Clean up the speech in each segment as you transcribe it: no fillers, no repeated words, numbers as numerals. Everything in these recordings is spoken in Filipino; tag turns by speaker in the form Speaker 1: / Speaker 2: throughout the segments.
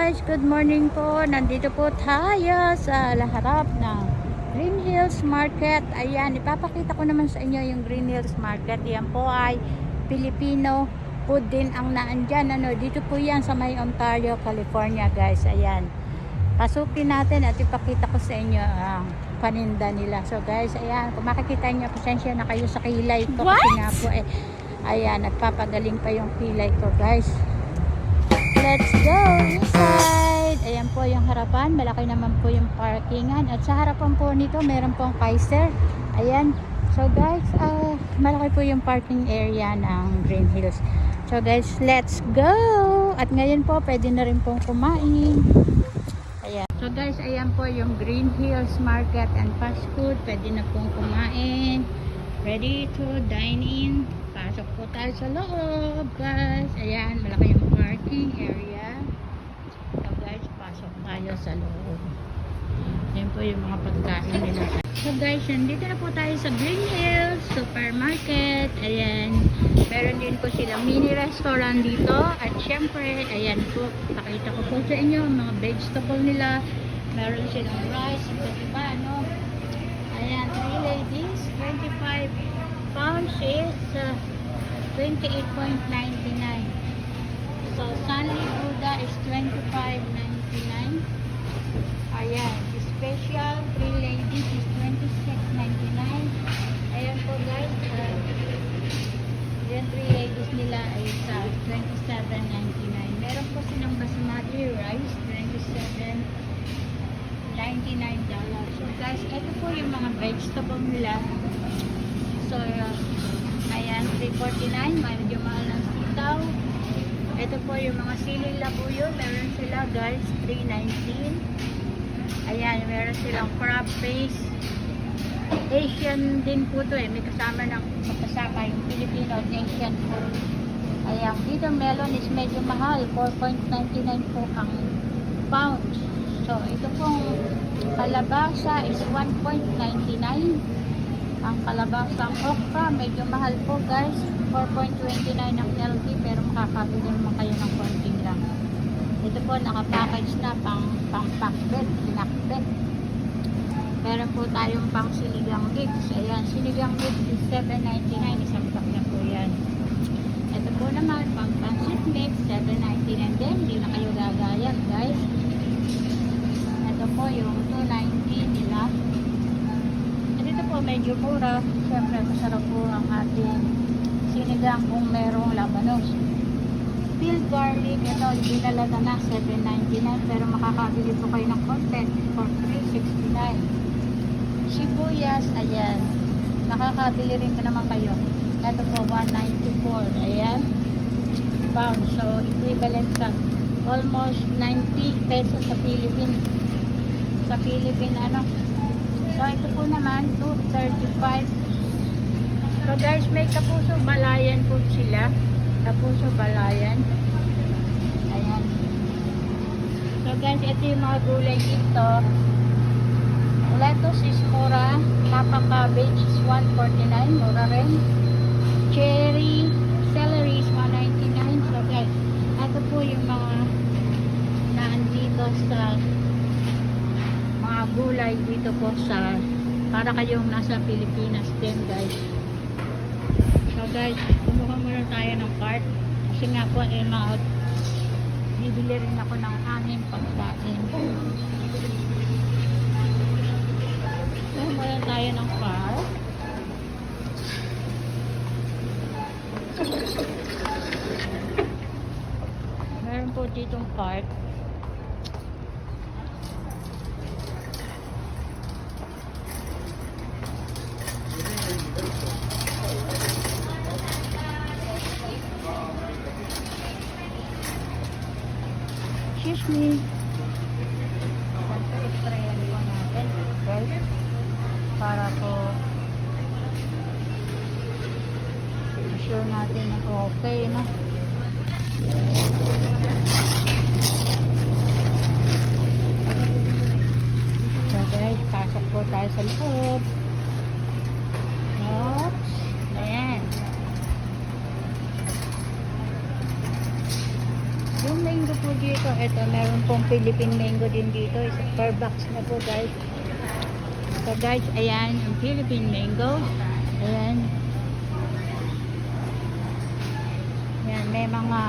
Speaker 1: guys, good morning po. Nandito po tayo sa harap ng Green Hills Market. Ayan, ipapakita ko naman sa inyo yung Green Hills Market. Yan po ay Filipino food din ang naandyan. Dito po yan sa may Ontario, California guys. Ayan, pasukin natin at ipakita ko sa inyo ang paninda nila. So guys, ayan, kung makikita nyo, pasensya na kayo sa kilay ko. Kasi nga po ayan, nagpapagaling pa yung kilay ko guys. Let's go inside. Ayan po yung harapan. Malaki naman po yung parkingan. At sa harapan po nito, meron pong Kaiser. Ayan. So guys, malaki po yung parking area ng Green Hills. So guys, let's go. At ngayon po, pwede na rin pong kumain. Ayan. So guys, ayan po yung Green Hills Market and Fast Food. Pwede na pong kumain. Ready to dine in. Pasok po tayo sa loob guys. Ayan, malaki yung parking area. So guys, pasok tayo sa loob. Ayan po yung mga pagkain nila. So guys, nandito na po tayo sa Green Hills Supermarket. Ayan, meron din po silang mini restaurant dito. At syempre, ayan po, pakita ko po sa inyo mga vegetable nila. Meron silang rice, iba, no? Ayan, 3 ladies, 25 pounds is 28.99. So Sunny Buddha is 25.99. Ayan, special 3 ladies is 26.99. Ayan po guys, yung 3 ladies nila ay sa 27.99. Meron po silang basmati rice, $27.99. So guys, ito po yung mga vegetable nila. So ayan, $3.49. Medyo mahal ang sitaw. Ito po yung mga siling labuyo. Meron sila guys, $3.19. Ayan, meron silang crab paste. Asian din po to May kasama yung Filipino at Asian food. Ayan, dito melon is medyo mahal. $4.99 po ang pound. So ito pong kalabasa is $1.99. Ang kalabasang okra, medyo mahal po guys. $4.29 ang LP, pero makakabili naman kayo ng konting lang. Ito po, nakapackage na pang-packbet, pinakbet. Meron po tayong pang sinigang mix. Ayan, sinigang mix is $7.99. Isang pack na po yan. Ito po naman, pang-pancit mix, $7.99 din. Hindi na kayo gagayat guys. Ito po yung $2.90 nila. Ito po medyo mura. Siyempre masarap po ang ating sinigang kung merong labanos. Peeled garlic, ito dinalaga na $7.99, pero makakabili po kayo ng content for $3.69. Sibuyas, ayan, makakabili rin po naman kayo. Ito po $1.94, ayan, pound. So equivalent sa almost 90 pesos sa Philippines. Sa Philippine So ito po naman, $2.35. So guys, may Kapuso Balayan po sila. Kapuso Balayan. Ayan. So guys, ito yung mga gulay dito. Lettuce is mura. Napa cabbage is $1.49. Mura rin. Cherry, celery is $1.99. So guys, ito po yung mga naandito sa gulay dito po sa para kayong nasa Pilipinas din guys. So guys, kumuha muna tayo ng cart kasi nga po bibili rin ako ng aming pagkain. Kumuha muna tayo ng cart. Meron po ditong cart. Excuse me. Sprayan po natin. Okay. Para po sure natin na okay na. So guys, pasok po tayo sa loob. Oops. Ayan. Yung mango po dito, ito, meron pong Philippine mango din dito. Isa per box na po, guys. So, guys, ayan, yung Philippine mango. Ayan. Ayan, may mga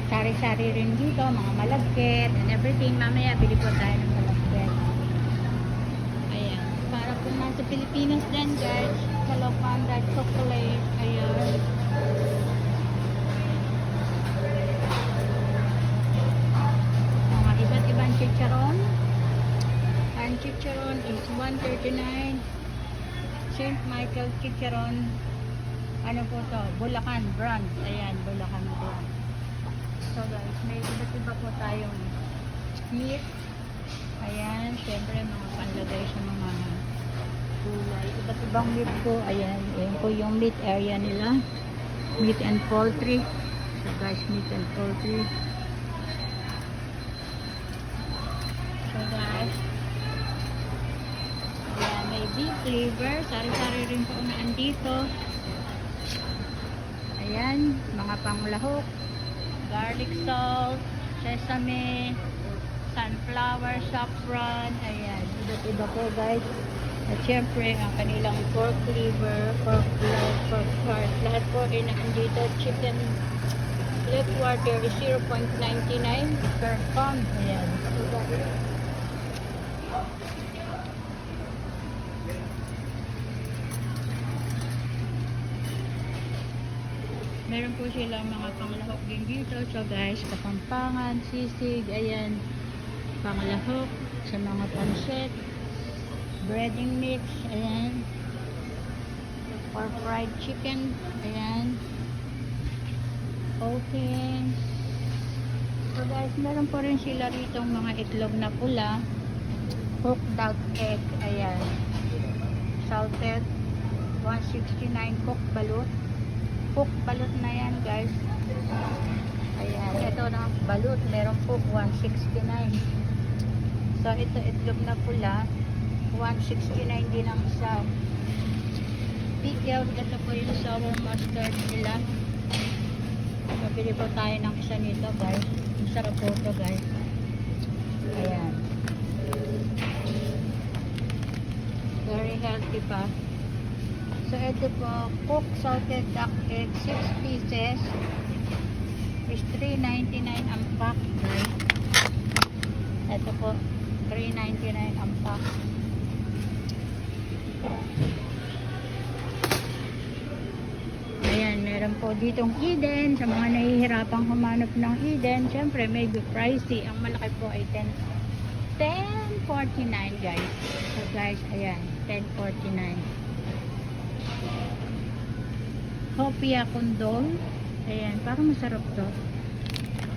Speaker 1: sari-sari rin dito, mga malagkit and everything. Mamaya, bili po tayo ng malagkit. Ayan. Para po nasa Pilipinas din, guys. Hello Panda chocolate. Ayan. Mga iba't ibang chicharon. Ang chicharon is 139. St. Michael chicharon. Ano po to? Bulacan brand. Ayan, Bulacan brand. So guys, may iba't iba po tayong meat. Ayan, syempre mga panlagay sa mga gulay. Iba't ibang meat po. Ayan, ayan po yung meat area nila. Meat and poultry. So guys, meat and poultry. So guys, ayan, may beef liver. Sari-sari rin po na andito. Ayan, mga panglahok. Garlic salt, sesame, sunflower, saffron. Ayan, iba't iba po guys. At syempre, ang kanilang pork liver, pork blood, pork heart. Lahat po ay nandito. Chicken leg quarter is 0.99 per pound. Ayan. Meron po silang mga panglahok din dito. So guys, kapampangan, sisig, ayan, panglahok sa mga pansit, breading mix, ayan, for fried chicken, ayan, oatings. So guys, meron po rin sila rito mga itlog na pula, cooked duck egg, ayan, salted, 169 cooked balut. Cook balut na yan guys. Ayan, ito na balut, meron po 169. So ito itlog na pula, 169 din ang isa. Pickle, ito po yung sour mustard nila. Mabili po tayo ng isa nito guys. Masarap po ito guys. Ayan, very healthy pa. So, ito po, cooked salted duck egg, 6 pieces, is $3.99 ang pack, right? Ito po, $3.99 ang pack. Ayan, meron po ditong Eden, sa mga nahihirapang humanap ng Eden, syempre medyo pricey, ang malaki po ay $10.49 guys. So guys, ayan, $10.49. Hopia Kondol. Ayan, parang masarap to.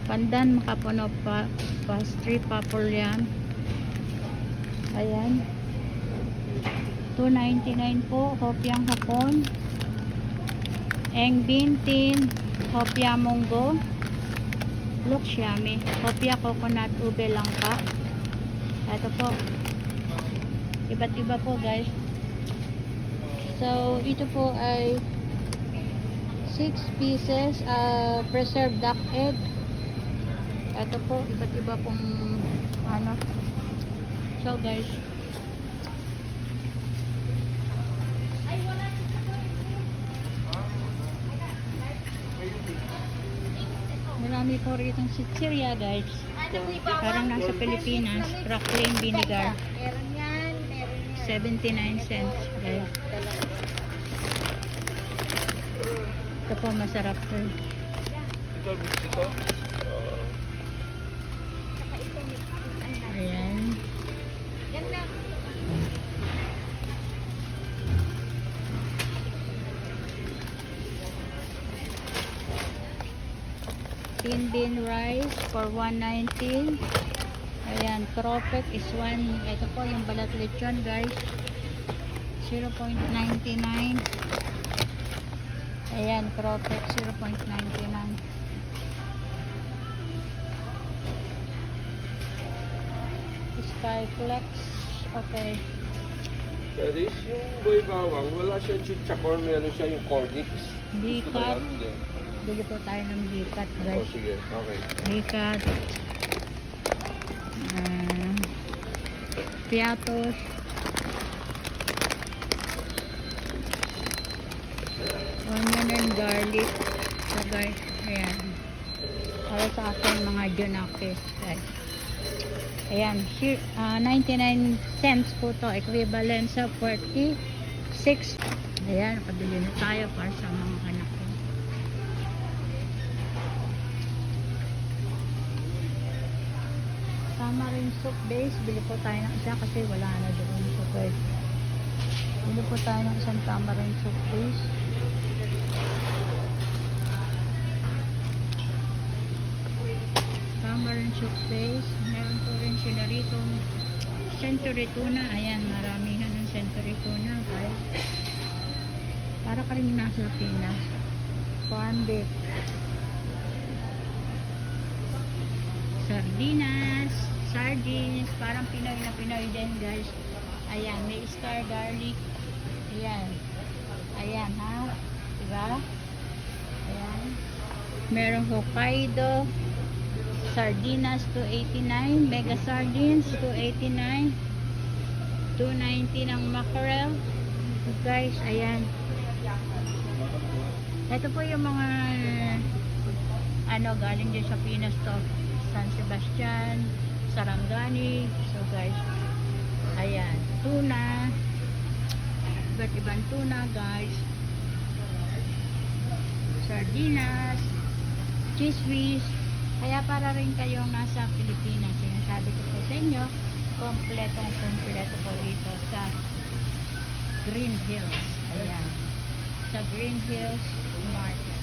Speaker 1: Pandan Makapuno pa, pastry papulyan. Ayan. $2.99 po. Hopiang hapon. Eng bintin. Hopia munggo. Looks yummy. Hopia coconut ube langka. Ito po. Iba't iba po guys. So, ito po ay 6 pieces preserved duck egg. Ito po, iba't iba pong ano. So guys, marami po rito ng chichirya guys. So, parang nasa Pilipinas, crackling vinegar.
Speaker 2: Meron yan,
Speaker 1: 79 cents guys. Ito po masarap po. Ayan.
Speaker 2: Yan na.
Speaker 1: Tin bean rice for 190. Ayan, cropek is 1. Ito po yung balat lechon guys. 0.99. Ayan, cropek 0.99. Skyflex. Okay.
Speaker 3: Charis, yung boy bawang, wala siya chichakor, meron siya yung cordix.
Speaker 1: Bikat. Bili po tayo ng bikat
Speaker 3: Oh,
Speaker 1: guys.
Speaker 3: sige, okay.
Speaker 1: Bikat. piatos. Onion and garlic. So guys, ayan. Para sa akin mga junakis, guys. Ayan, 99 cents po to, equivalent sa 46. Ayan, nakabili na tayo para sa mga anak ko. Tamarind soup base, bili po tayo ng isa kasi wala na doon. So guys, bili po tayo ng isang tamarind soup base. Tamarind soup base. Meron po rin sila rito century tuna. Ayan, maramihan ng century tuna guys. Para ka rin nasa Pinas. Corn beef. Sardinas. Sardines. Parang Pinoy na Pinoy din guys. Ayan, may star garlic. Ayan. Ayan ha. Diba? Ayan. Merong Hokkaido. Sardinas 289, mega sardines 289, 290 ng mackerel. So guys, ayan. Ito po yung mga galing din sa Pinas to. San Sebastian, Sarangani. So guys, ayan, tuna. Iba't ibang tuna guys. Sardinas, cheese whiz. Kaya para rin kayong nasa Pilipinas, sinasabi ko po sa inyo, kompleto po dito sa Green Hills. Ayan. Sa Green Hills Market.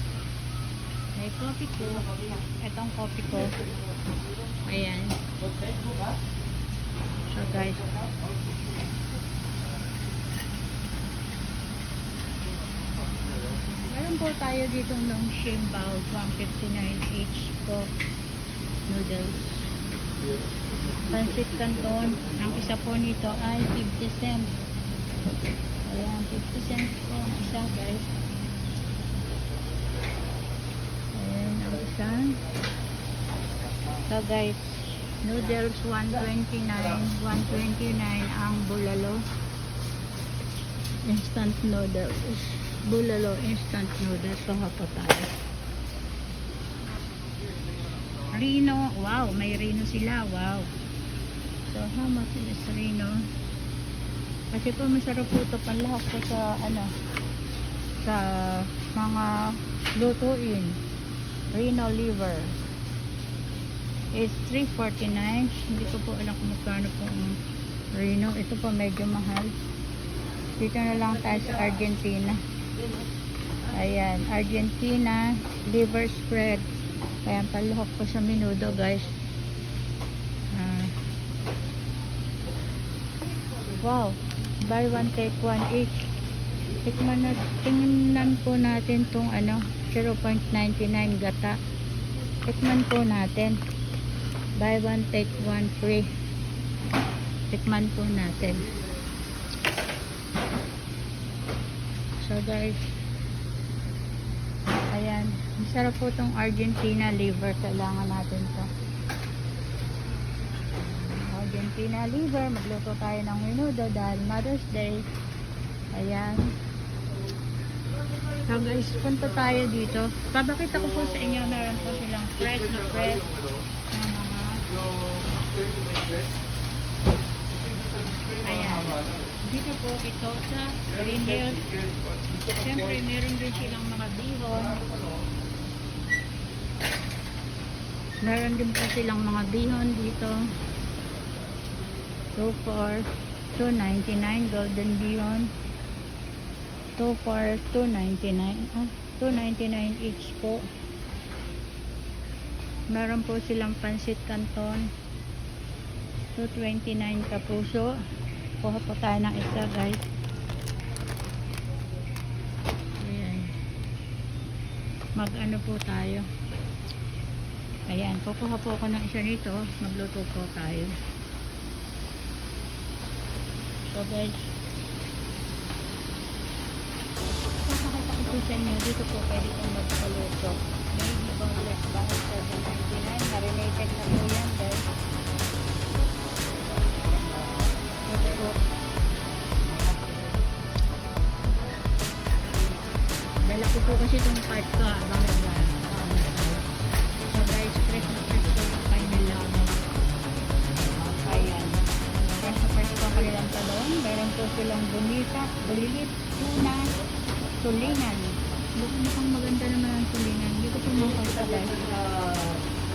Speaker 1: May coffee ko. Itong coffee ko. Ayan. So guys. Meron po tayo ditong long shimbao, 159 each po. Noodles. Pancit Canton. Ang isa po nito ay 50 cents. Ayan, 50 cents po ang isa guys. Ayan, ang isa. So guys, noodles 129. 129 ang bulalo. Instant noodles. Bulalo instant noodles. So po tayo. Rino, wow, may Rino sila, wow. So how much is Rino? Kasi po masarap po ito panlahok po sa sa mga lutuin. Rino liver is 349. Hindi ko po alam kung magkano po ang Rino. Ito po medyo mahal. Dito na lang tayo sa Argentina. Ayan, Argentina liver spread. Ayan, paluhok po sa menudo guys. Wow, buy one take one each. Tingnan po natin tong 0.99 gata. Tikman po natin. Buy one take one free. Tikman po natin. So guys, ayan, masarap po itong Argentina liver. Kailangan natin to. Argentina liver. Magluto tayo ng menudo dahil Mother's Day. Ayan. So guys, punta tayo dito. Papakita ko po sa inyo, meron po silang fresh na mga ayan. Dito po ito sa Green Hills. Siyempre, meron din silang mga bihon. Meron din po silang mga bihon dito. So far, $2.99 golden bihon. So far, $2.99. $2.99 each po. Meron po silang pancit canton. $2.29 kapuso. Kuha po tayo ng isa guys. Ayan. Mag-ano po tayo. Ayan. Kukuha po ako ng isa nito. Magluto po tayo. So guys. Papakita ko po sa inyo. Dito po pwede kong magpaluto. Maybe boneless bahal $7.99. Marinated na po yan guys. po silang bonita, bulilit, tuna, tulingan. Mukhang maganda naman ang tulingan. Hindi ko pumakasabay.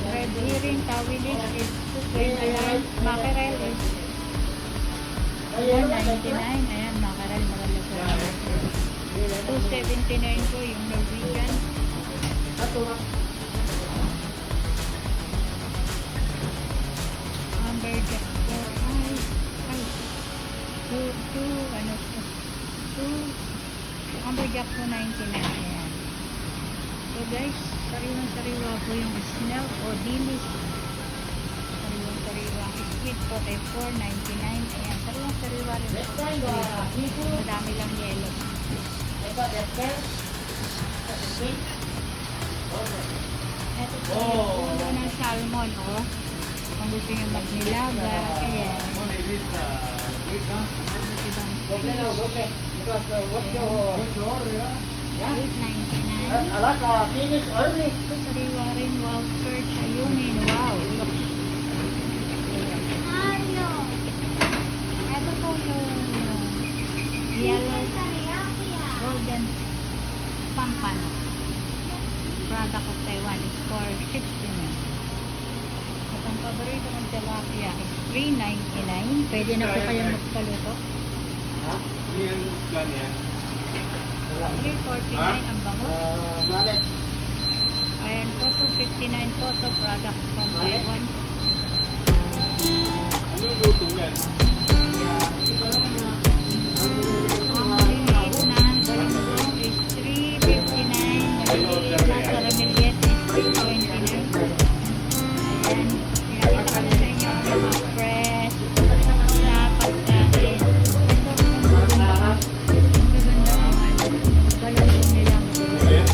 Speaker 1: Red herring, tawilis is 229. Mackerel is 199. Ayan, mackerel, maganda po. 279 po yung Norwegian. Amberjack po ay 2 Amberjack po 99. Ayan. So guys, sariwang-sariwa po yung snail o dilis. Sariwang-sariwa. Squid po ay 499. Ayan, sariwang-sariwa rin. Madami lang yellow. Ito po yung puno ng salmon, oh. Kung gusto nyo magnilaga, ayan. Ito sariwa rin, wow, search, ayunin, wow. Ito po yung yellow golden pampan. Product of Taiwan is for 69. At ang paborito ng tilapia is 399. Pwede na po kayo magpaluto.
Speaker 3: Yan plan yan.
Speaker 1: 349 ang bangus. Ayan po, 259 po ito. Product from Taiwan.
Speaker 3: Ano luto yan?
Speaker 1: Ang maliit na galunggong is 359. Maliit na carameliet is 329. Ayan. Pinakita ko na sa inyo ang mga fresh na pagkain. Magaganda naman. Galunggong nila.
Speaker 3: Ulit?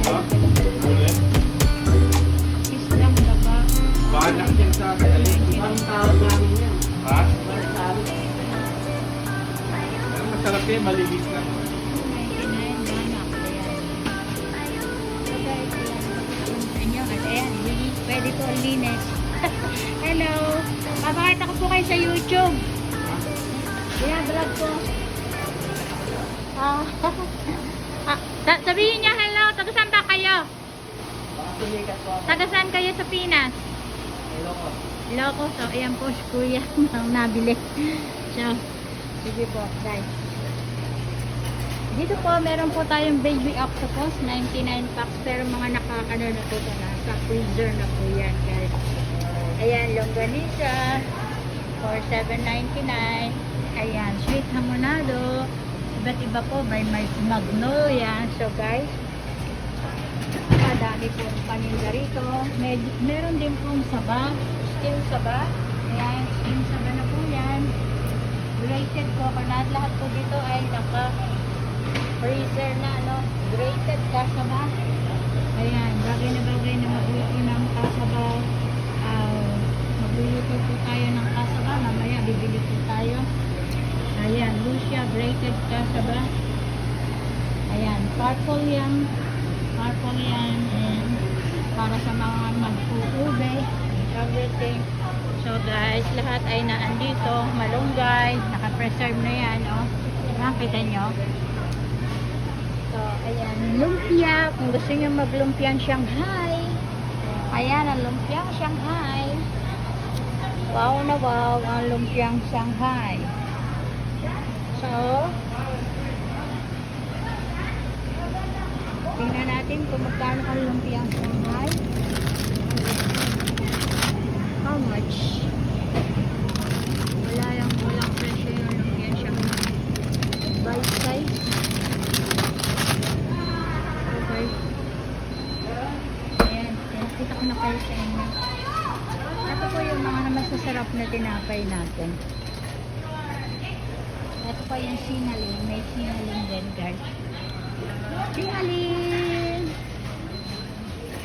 Speaker 3: Ha? Ulit?
Speaker 1: Islang daba.
Speaker 3: Banak yan sa akin. Ha? Pero masarap yan, malinis na.
Speaker 1: 99 banak. Ayan. Ayan, pwede po linis. Hello. Papakita ko po kayo sa YouTube. Yeah, vlog po. Sabihin niya hello. Taga saan ba kayo? Taga saan kayo sa Pinas? Ilocos. So, ayan po si Kuya ang nabili. So, sige po, guys. Dito po, meron po tayong baby octopus, 99 packs, pero mga nakakano na po na, sa freezer na po yan, guys. Ayan, longganisa, for 7.99. Ayan, sweet hamonado. Iba't iba po, may magnolia. So, guys, kadali po ang paninda rito. Meron din pong saba, steam saba. Ayan, steam saba na po yan. Grated coconut, lahat po dito ay freezer na, ano, grated kasaba. Ayan, bagay na magluto ng kasaba. Magluluto po tayo ng kasaba. Mamaya, bibili po tayo. Ayan, Lucia, grated kasaba. Ayan, purple yan. Purple yan. And para sa mga mag-uube, everything. So guys, lahat ay naandito. Malunggay, naka-preserve na yan, oh. Nakita nyo? So, ayan, lumpia. Kung gusto nyo maglumpiang Shanghai. Ayan, ang lumpiang Shanghai. Wow na wow, ang lumpiang Shanghai. So, tingnan natin kung magkano ang lumpiang Shanghai. How much? Walang presyo yung lumpiang Shanghai. Bite size. Okay. Ayan, nakita ko na kayo sa inyo. Ito po yung mga masasarap na tinapay natin. Ito pa yung singaling. May singaling din, guys. Singaling!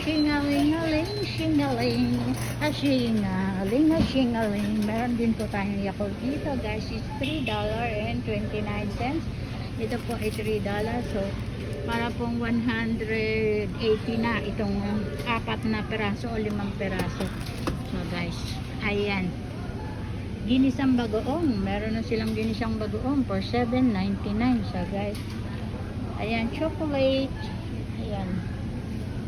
Speaker 1: Singaling-aling, singaling. Singaling, singaling. Meron din po tayong Yakult dito, guys. It's $3.29. Ito po ay $3. So, para pong 180 na itong 4 na peraso o 5 peraso. So, guys, ayan. ginisang bagoong. Meron na silang ginisang bagoong for $7.99. So guys, ayan, chocolate. Ayan.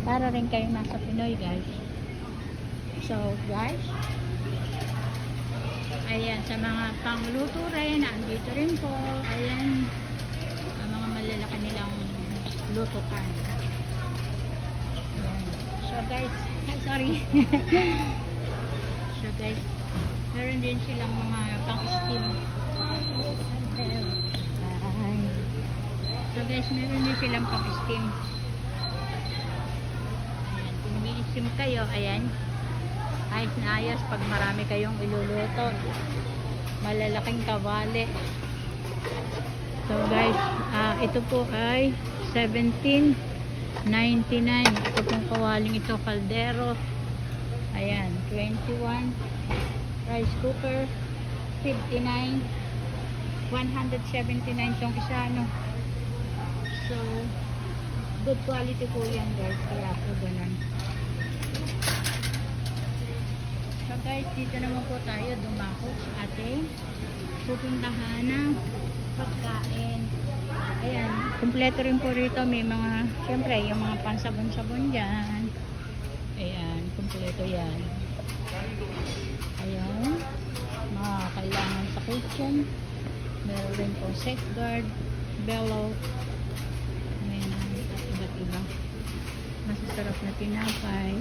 Speaker 1: Para rin kayo nasa Pinoy, guys. So guys, ayan, sa mga pangluto rin, andito rin po. Ayan, ang mga malalaki nilang lutukan. Ayan. So guys, sorry. So guys, meron din silang mga pang-steam. So guys, meron din silang pang-steam. Ayan, kung mag-steam kayo, ayan, ayos na ayos pag marami kayong iluluto. Malalaking kawali. So guys, ito po ay $17.99. Ito pong kawaling ito, kaldero. Ayan, 21. Rice cooker, 59. 179 tong isa, no? So, good quality po yan, guys. Kaya po ganun. So guys, dito naman po tayo dumako sa ating pupuntahan ng pagkain. Ayan, kumpleto rin po rito. May mga, syempre, yung mga pansabon-sabon dyan. Ayan, kumpleto yan. Ayan, mga kailangan sa kitchen. Meron rin po safeguard, bellow. Ayan, iba't iba. Masasarap na tinapay.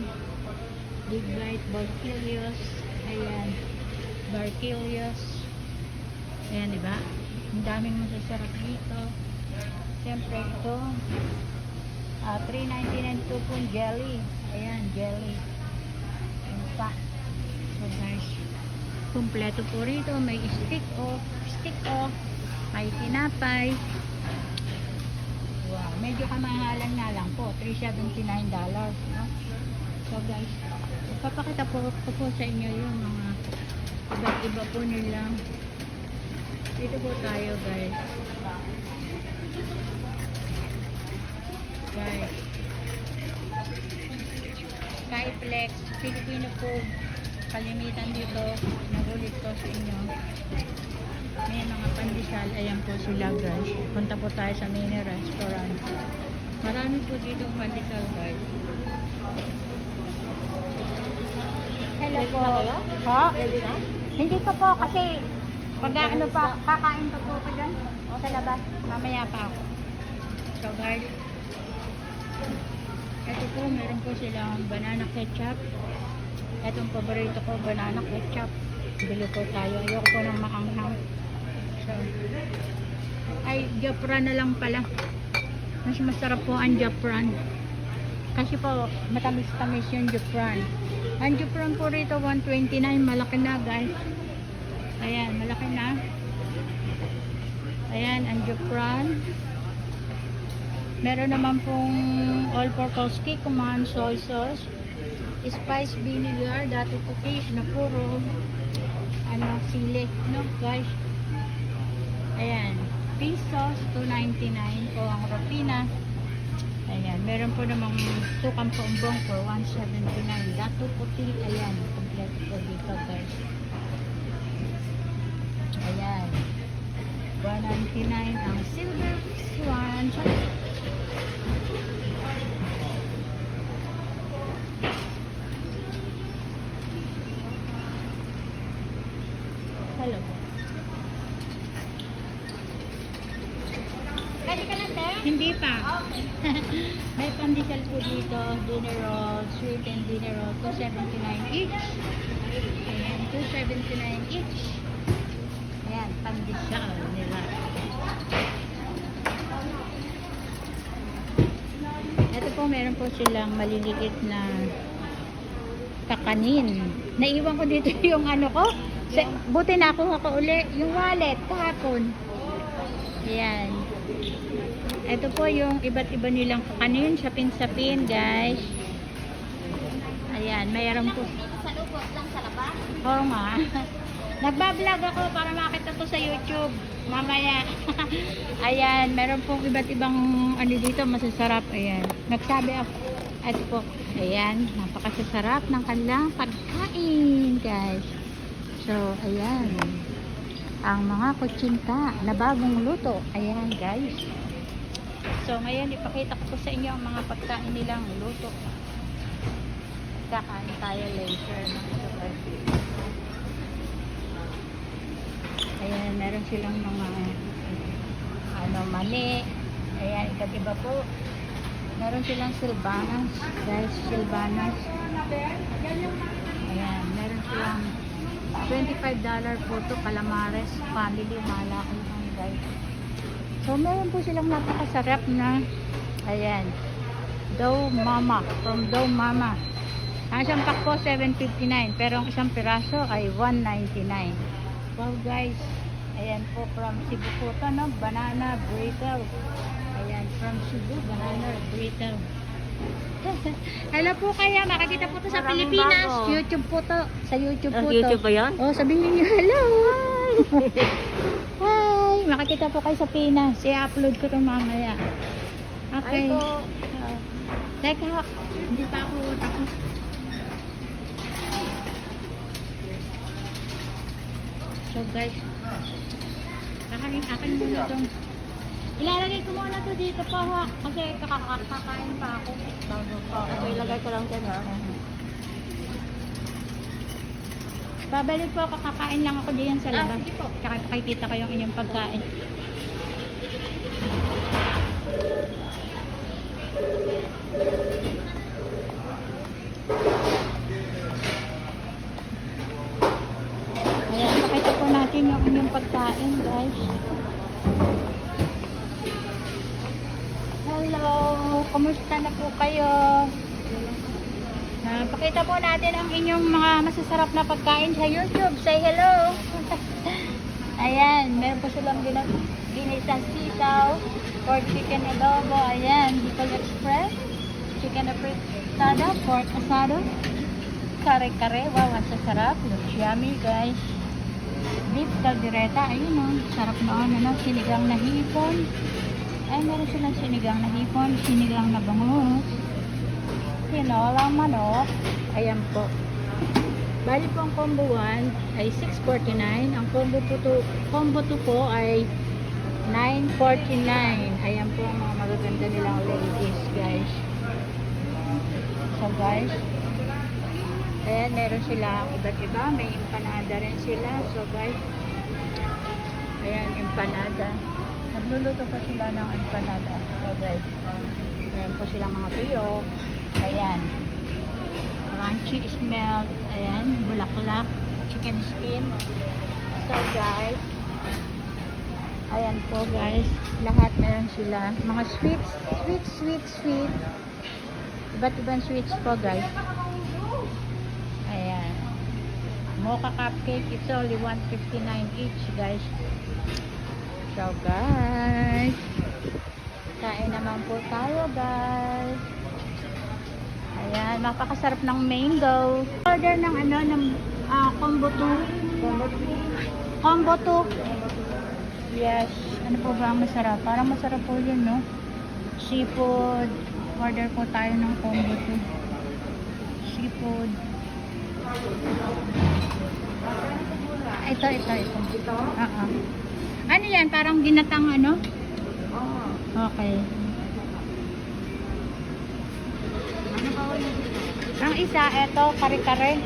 Speaker 1: Big Bite, Barquillos. Ayan, Barquillos. Ayan, diba? Ang daming masasarap dito. Siyempre ito, $3.99 ito po jelly. Ayan, jelly. Ayan pa. So guys, kumpleto po rito. May stick off, may tinapay. Wow, medyo kamahalan nga lang po. $3.79, no? So guys, papakita po sa inyo yung mga iba't iba po nilang. Dito po tayo, guys. Guys, Skyflex, Filipino food, kalimitan dito, nagulit ko sa inyo. May mga pandesal, ayan po sila, guys. Punta po tayo sa mini restaurant. Marami po dito pandesal, guys. Hello po. Ha? Hindi pa po kasi pag ano pa, kakain pa po ko dyan sa labas. Mamaya pa ako. So guys, ito po, meron po silang banana ketchup. Itong paborito ko, banana ketchup. Bili po tayo. Ayoko po ng maanghang. So, ay, Japran na lang pala. Mas masarap po ang Japran. Kasi po, matamis-tamis yung Japran. Ang Japran po rito, $1.29. Malaki na, guys. Ayan, malaki na. Ayan, ang Japran. Meron naman pong all-purpose Kikkoman soy sauce, spice vinegar, dati po fish na puro sili, no guys. Ayan, fish sauce, $2.99 po ang rapina. Ayan, meron po namang sukang paumbong for $1.79. Dato puti, ayan, kompleto po dito, guys. Ayan, $1.99 ang silver swan. Hello.
Speaker 2: Ready ka na, sir?
Speaker 1: Hindi pa. May pandesal po dito, dinner roll, sweet and dinner roll, $2.79 each. Ayan, $2.79 each. Ayan, pandesal nila. Ito po, meron po silang maliliit na kakanin. Naiwan ko dito yung ano ko. Buti na ako uli. Yung wallet, kahapon. Ayan. Ito po yung iba't iba nilang kakanin. Sapin-sapin, guys. Ayan, mayroon po.
Speaker 2: Sa lubot lang sa labas.
Speaker 1: Oo nga. Nagbablog ako para makita to sa YouTube. Mamaya. Ayan, meron pong iba't ibang ano dito, masasarap. Ayan. Nagsabi ako. Ito po. Ayan, napakasasarap ng kanilang pagkain, guys. So, ayan. Ang mga kutsinta na bagong luto. Ayan, guys. So, ngayon, ipakita ko po sa inyo ang mga pagkain nilang luto. Kakain tayo later. Ayan, meron silang mga mani. Ayan, iba-iba po. Meron silang silbanas. Guys, silbanas. Ayan, meron silang $25 po to calamares family, malaki lang guys. So meron po silang napakasarap na ayan, Dough Mama, from Dough Mama. Ang isang pack po $7.59 pero ang isang piraso ay $1.99. Wow guys, ayan po from Cebu po to, no? Banana burrito. Ayan, from Cebu, banana burrito. Hello po kaya, makikita po to sa
Speaker 2: Maraming
Speaker 1: Pilipinas.
Speaker 2: bago.
Speaker 1: YouTube po to. Sa YouTube po to.
Speaker 2: YouTube ba yan?
Speaker 1: Oh, sabihin niyo hello. Hi. Makikita po kayo sa Pinas. I-upload ko to mamaya. Okay.
Speaker 2: Ay po.
Speaker 1: Teka, hindi pa ako tapos. So guys, akin muna itong ilalagay ko muna to dito pa ha. Kasi kakain pa ako. Bago pa.
Speaker 2: Okay, ilagay ko lang dyan ha.
Speaker 1: Babalik po ako, kakain lang ako diyan sa labas.
Speaker 2: Sige po.
Speaker 1: Tsaka pakikita ko yung inyong pagkain. Ayan, pakita po natin yung inyong pagkain guys. Hello, kumusta na po kayo? Pakita po natin ang inyong mga masasarap na pagkain sa YouTube. Say hello! Ayan, meron po silang ginisang sitaw, pork chicken adobo. Ayan, Bicol Express, chicken apretada, pork asado, kare-kare. Wow, ang sasarap. Looks yummy guys. Beef caldereta. Ayun o, sarap noon. Ano, sinigang na hipon. Ay, meron silang sinigang na hipon, sinigang na bangus. Tinolang manok. Ayan po. Bali po ang combo 1 ay $6.49. Ang combo 2 po ay $9.49. Ayan po ang mga magaganda nilang ladies guys. So guys, ayan meron silang iba't iba. May empanada rin sila. So guys, ayan empanada. Nagluluto pa sila ng empanada. So guys, ayan po silang mga tuyo. Ayan. Crunchy smell. Ayan. Bulaklak. Chicken skin. So guys. Ayan po guys. Lahat meron sila. Mga sweets. Sweet. Iba't ibang sweets po guys. Ayan. Mocha cupcake. It's only $1.59 each guys. So guys. Kain naman po tayo guys. Ayan, napakasarap ng mango. Order ng combo 2. Combo 2. Yes. Ano po ba ang masarap? Parang masarap po yun, no? Seafood. Order po tayo ng combo 2. Seafood. Ito. Ano yan? Parang ginatang ano? Okay. Ang isa, eto, kare-kare.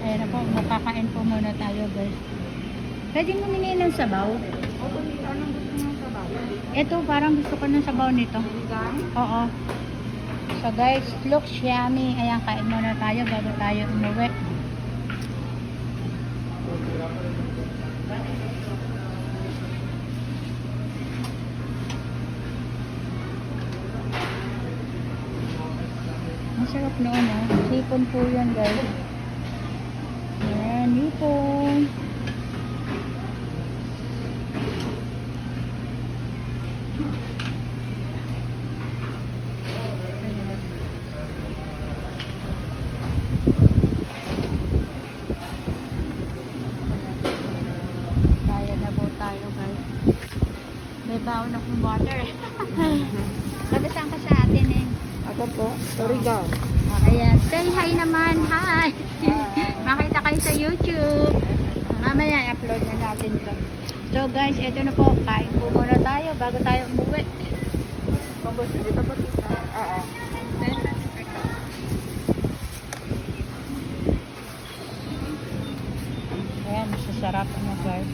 Speaker 1: Ayan na po, makakain po muna tayo guys. Pwede mo humingi ng sabaw?
Speaker 2: Anong gusto mo sa bago?
Speaker 1: Ito, parang gusto ko ng sabaw nito. Oo. So guys, looks yummy. Ayan, kain muna tayo bago tayo umuwi. Masarap noon eh. Hipon po yun guys. Ayan, hipon. Tayo baon akong water. Sabi saan ka sa atin eh.
Speaker 2: Ako po, Surigao.
Speaker 1: Ayan. Say hi naman. Hi. Makita kayo sa YouTube. Mamaya i-upload na natin ito. So guys, ito na po. Kain po muna tayo bago tayo umuwi.
Speaker 2: Pabos, dito po tita. Oo.
Speaker 1: Ayan, masasarap ano guys.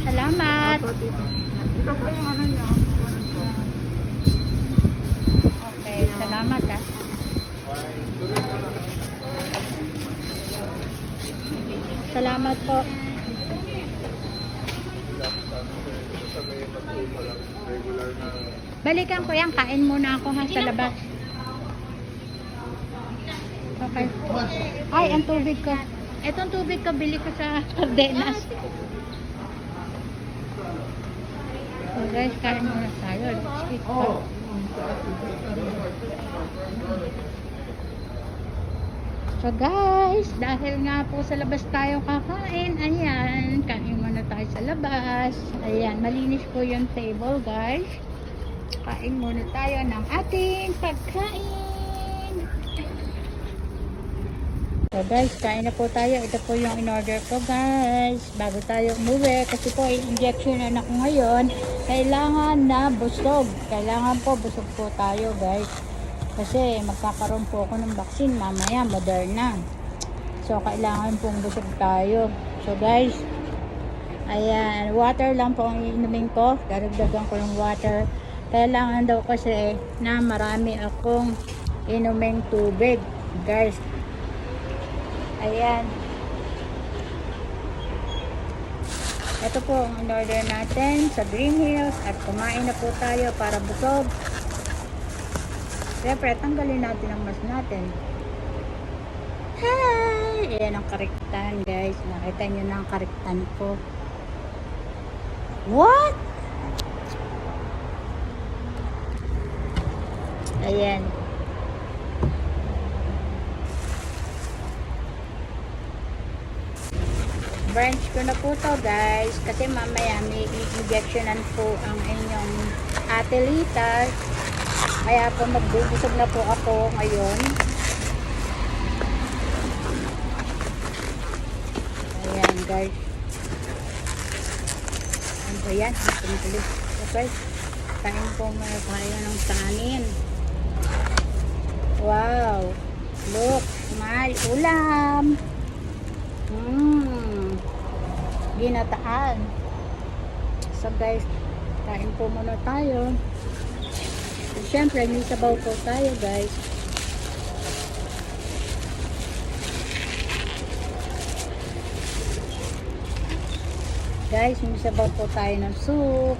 Speaker 1: Salamat.
Speaker 2: Opo, tita. Ito po yung ano niya.
Speaker 1: Okay, salamat ah. Salamat po. Balikan ko yan, kain muna ako ha sa labas. Okay. Ay, ang tubig ko. Etong tubig ko, bili ko sa Cardenas. So guys, kain muna tayo. Let's eat pa. So guys, dahil nga po sa labas tayo kakain, ayan, kain muna tayo sa labas. Ayan, malinis po yung table guys. Kain muna tayo ng ating pagkain. So guys, kain na po tayo. Ito po yung in-order ko guys. Bago tayo umuwi, kasi po injection na ako ngayon. Kailangan na busog. Kailangan po busog po tayo guys. Kasi magkakaroon po ako ng vaccine mamaya, Moderna. So kailangan pong busog tayo. So guys, ayan, water lang po ang iinumin ko. Daragdagan ko ng water. Kailangan daw kasi na marami akong inuming tubig guys. Ayan. Ito po ang in-order natin sa Green Hills at kumain na po tayo para busog. Siyempre, tanggalin natin ang mask natin. Hi! Ayan ang kariktan guys. Nakita nyo na ang kariktan ko. What? Ayan. Branch ko na po to guys. Kasi mamaya may injectionan po ang inyong atelitas. Kaya po magbubusog na po ako ngayon. Ayan guys. Ano ba yan? Okay. Kain po muna tayo ng kanin. Wow. Look. May ulam. Ginataan. So guys, kain po muna tayo. Siyempre, may sabaw po tayo guys. Guys, may sabaw po tayo ng soup.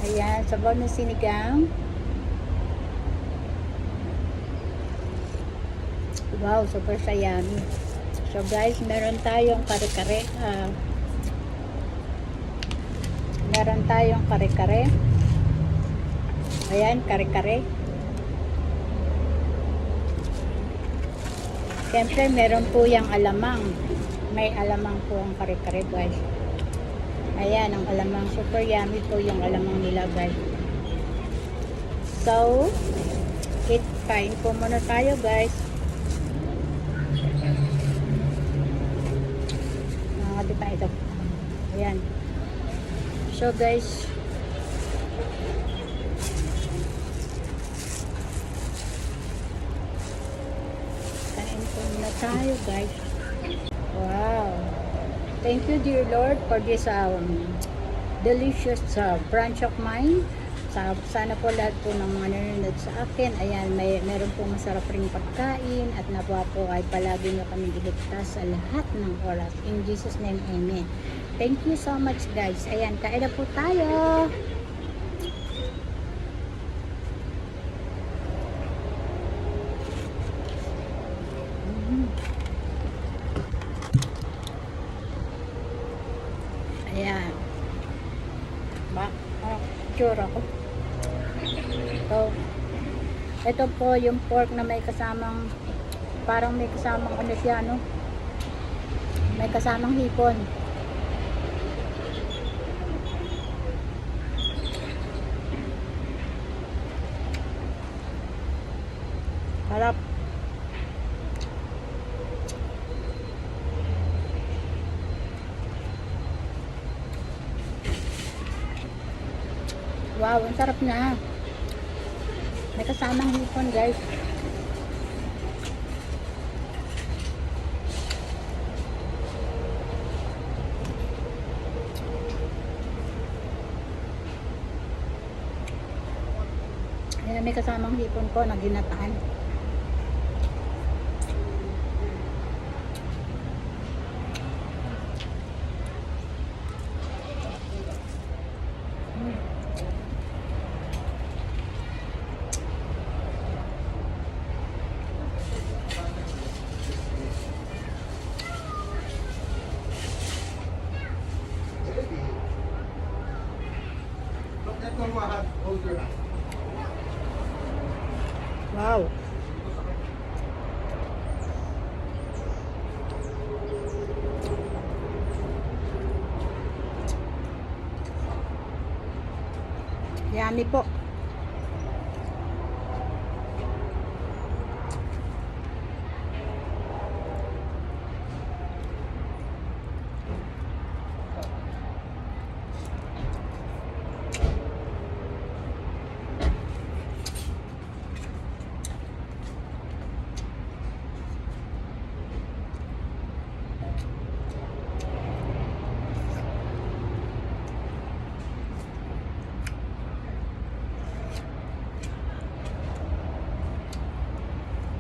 Speaker 1: Ayan, sabaw ng sinigang. Wow, super yummy. So guys, meron tayong kare-kare. Meron tayong kare-kare. Ayan, kare-kare. Siyempre, meron po yung alamang. May alamang po ang kare-kare guys. Ayan, ang alamang. Super yummy po yung alamang nila guys. So, kain po muna tayo guys. Di pa ito. Ayan. So guys, kain po muna tayo guys. Wow. Thank you dear Lord for this delicious branch of mine. Sana po lahat po ng mga nanonood sa akin, ayan, meron po masarap ring pagkain at nawa po ay palagi nyo kami iligtas sa lahat ng oras. In Jesus name, Amen. Thank you so much guys. Ayan, kain na po tayo. Ayan. Ba? itsura ko. So, ito po yung pork na may kasamang, parang may kasamang ano siya, no? May kasamang hipon. Harap. Wow, ang sarap na. May kasamang hipon, guys. Ayan, may kasamang hipon po na ginataan. Wow. Yummy po.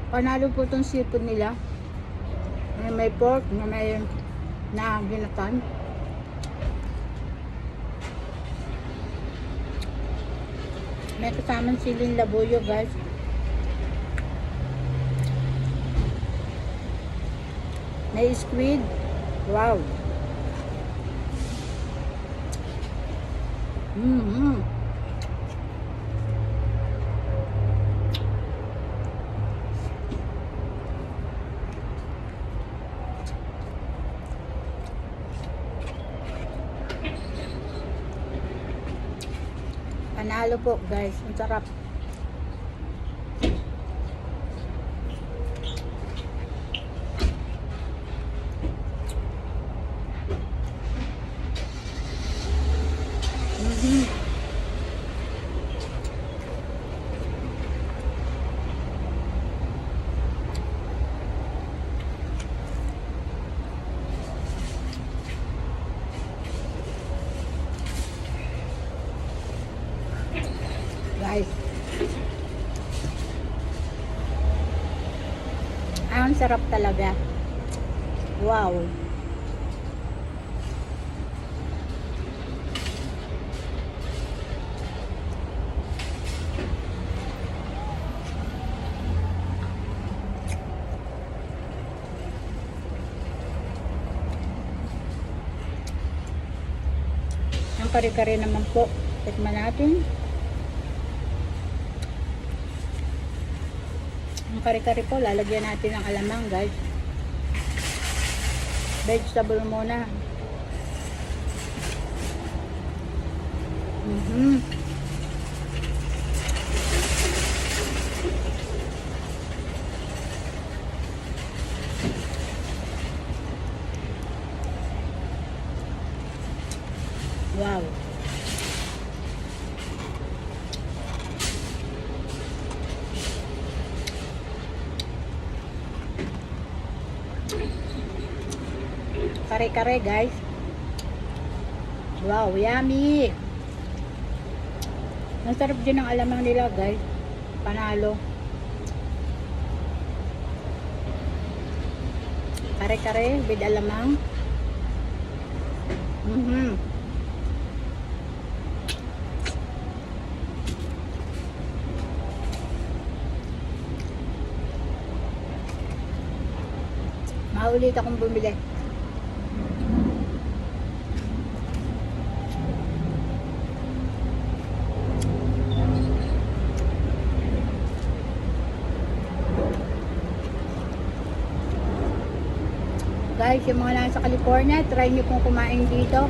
Speaker 1: Panalo po itong seafood nila. May pork, na may na ginatan. May kasamang siling labuyo, guys. May squid. Wow. Panalo po, guys. Ang sarap. Guys. Ang sarap talaga. Wow. Ang kare-kare naman po. Tikman natin. Ang kare-kare po, lalagyan natin ng alamang, guys. Vegetable muna. Wow. Kare-kare, guys. Wow, yummy. Ang sarap din ng alamang nila, guys. Panalo. Kare-kare with alamang. Maulit akong bumili. Guys, yung mga nasa California, try nyo pong kumain dito.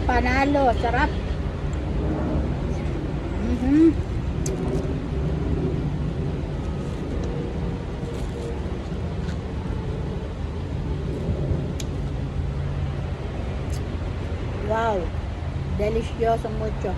Speaker 1: Panalo, sarap. Wow, delicioso mucho.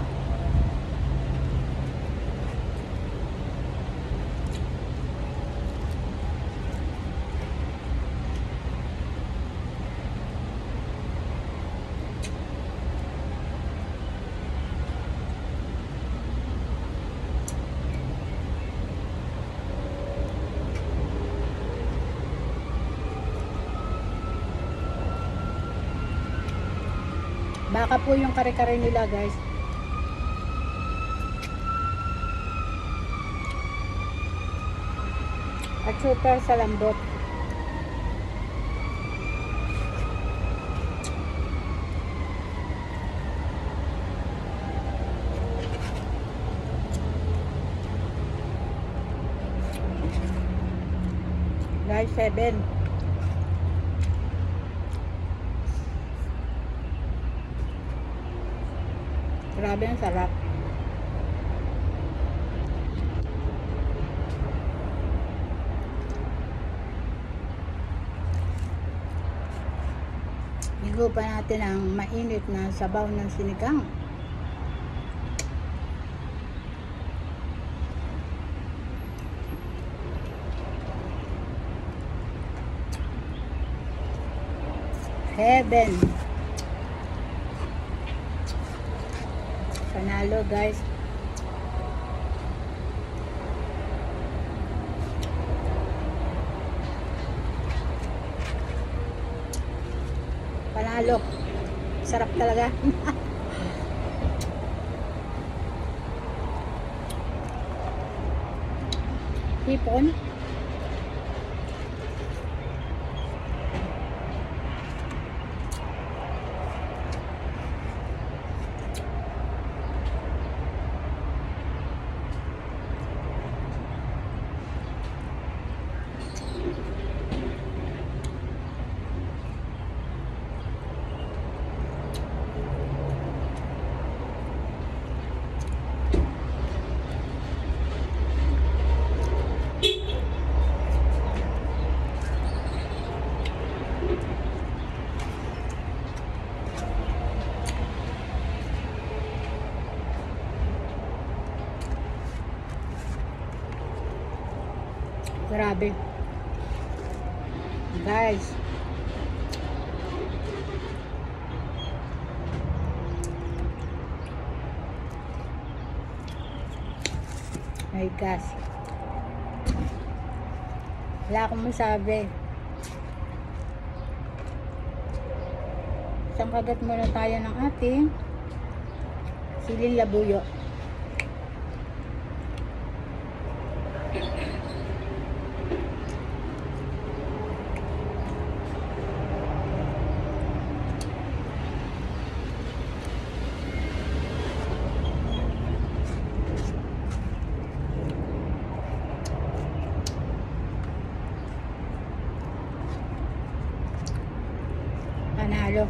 Speaker 1: Baka po yung kare-kare nila, guys. At super sa lambot. Guys, 7. Grabe ang sarap. Igo pa natin ang mainit na sabaw ng sinigang. Heaven. Panalo, guys. Panalo. Sarap talaga. Hipon. Grabe. Guys. My gosh. Wala akong masabi. Isang kagat muna tayo ng ating siling labuyo. Panalo.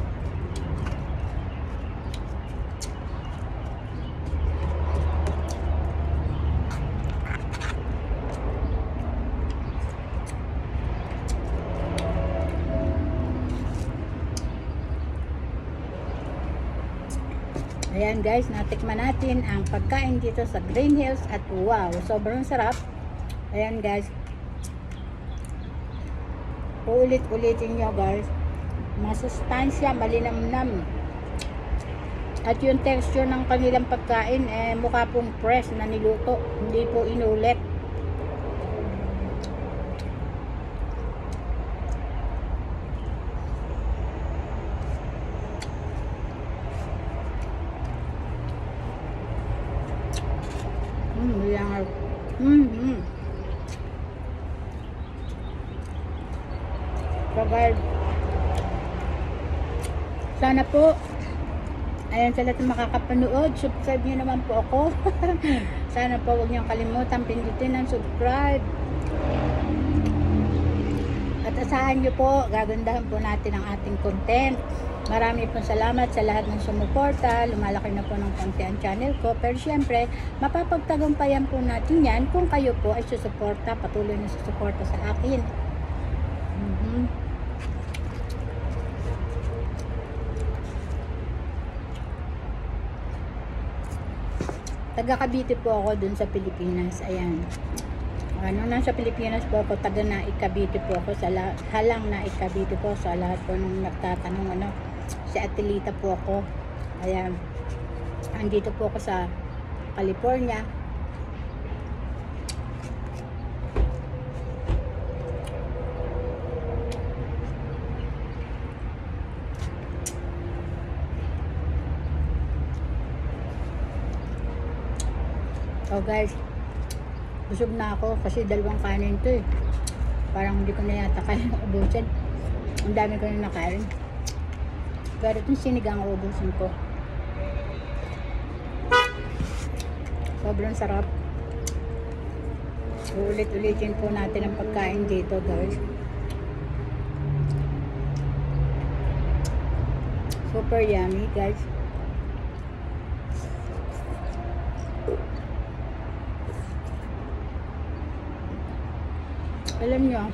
Speaker 1: Ayan guys, natikman natin ang pagkain dito sa Green Hills at wow, sobrang sarap. Ayan guys. Uulit-ulitin nyo guys. Masustansya, malinamnam. At yung texture ng kanilang pagkain, mukha pong fresh na niluto. Hindi po inulit. So guys, sana po, ayan sa lahat ng makakapanood, subscribe nyo naman po ako. Sana po huwag nyo kalimutan pindutin ang subscribe. At At asahan nyo po, gagandahan po natin ang ating content. Marami pong salamat sa lahat ng sumuporta. Lumalaki na po ng konti ang channel ko. Pero syempre, mapapagtagumpayan po natin yan kung kayo po ay susuporta, patuloy na susuporta sa akin. Taga Cavite po ako dun sa Pilipinas. Ayan. Nasa Pilipinas po ako, taga Naik Cavite po ako. Halang Naik Cavite po. Sa lahat po nung nagtatanong, si Atilita po ako. Ayan. Andito po ako sa California. Oh guys, busog na ako kasi dalawang kanin to eh. Parang hindi ko na yata kaya ubusin. Ang dami ko na nakain. Pero itong sinigang ubusin ko. Sobrang sarap. Ulit-ulitin po natin ang pagkain dito guys. Super yummy guys. Alam nyo,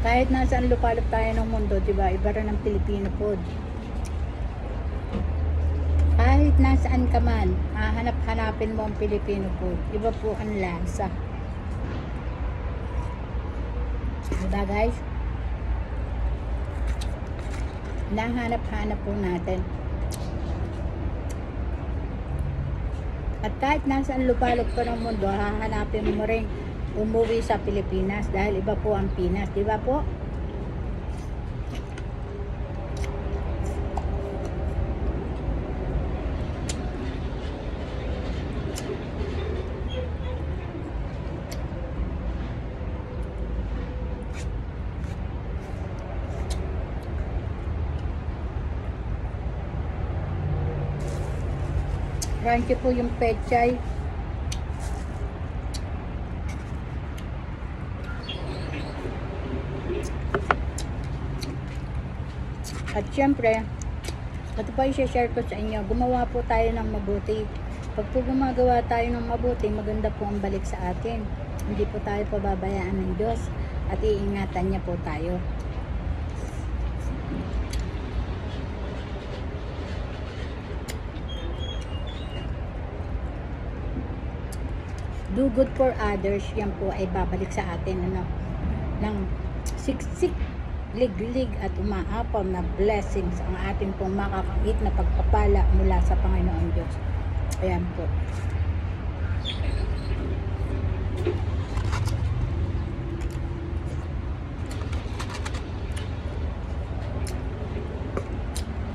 Speaker 1: kahit nasaan lupalop tayo ng mundo, diba, iba rin ang Filipino food. Kahit nasaan ka man, hanap-hanapin mo ang Filipino food. Iba po ang lasa. Diba guys? Nahanap-hanap po natin. At kahit nasaan lupalop ka ng mundo, hahanapin mo rin umuwi sa Pilipinas dahil iba po ang Pinas, di ba po? Crunchy po yung pechay. At syempre, ito po i-share ko sa inyo. Gumawa po tayo ng mabuti. Pag po gumagawa tayo ng mabuti, maganda po ang balik sa atin. Hindi po tayo pababayaan ng Diyos at iingatan niya po tayo. Do good for others, yan po ay babalik sa atin ng siksik, liglig at umaapaw na blessings ang atin pong makakakit na pagpapala mula sa Panginoon Diyos. Ayan po.